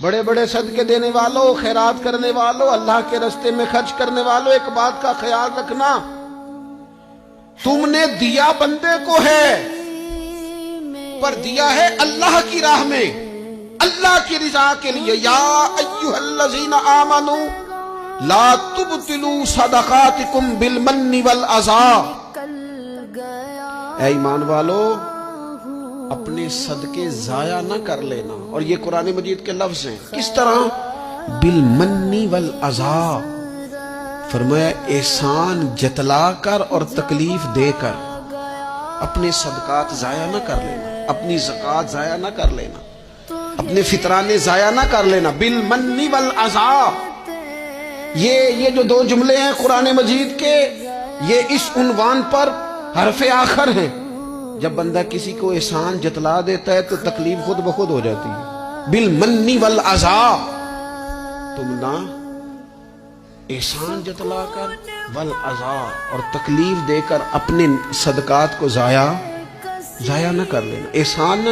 بڑے بڑے صدقے دینے والوں، خیرات کرنے والوں، اللہ کے راستے میں خرچ کرنے والوں، ایک بات کا خیال رکھنا، تم نے دیا بندے کو ہے پر دیا ہے اللہ کی راہ میں، اللہ کی رضا کے لیے۔ یا ایھا الذین آمنوا لا تبطلوا صدقاتکم بالمن والعذا۔ اے ایمان والو، اپنے صدقے ضائع نہ کر لینا۔ اور یہ قرآن مجید کے لفظ ہیں، کس طرح؟ بالمن والعذا، فرمایا احسان جتلا کر اور تکلیف دے کر۔ اپنے صدقات ضائع نہ کر لینا، اپنی زکوٰۃ ضائع نہ کر لینا، اپنے فطرانے ضائع نہ کر لینا۔ بالمن والعذا، یہ جو دو جملے ہیں قرآن مجید کے، یہ اس عنوان پر حرف آخر ہیں۔ جب بندہ کسی کو احسان جتلا دیتا ہے تو تکلیف خود بخود ہو جاتی ہے۔ بالمن والعذا، تم نہ احسان جتلا کر، والعذا، اور تکلیف دے کر اپنے صدقات کو ضائع نہ کر لینا، احسان نہ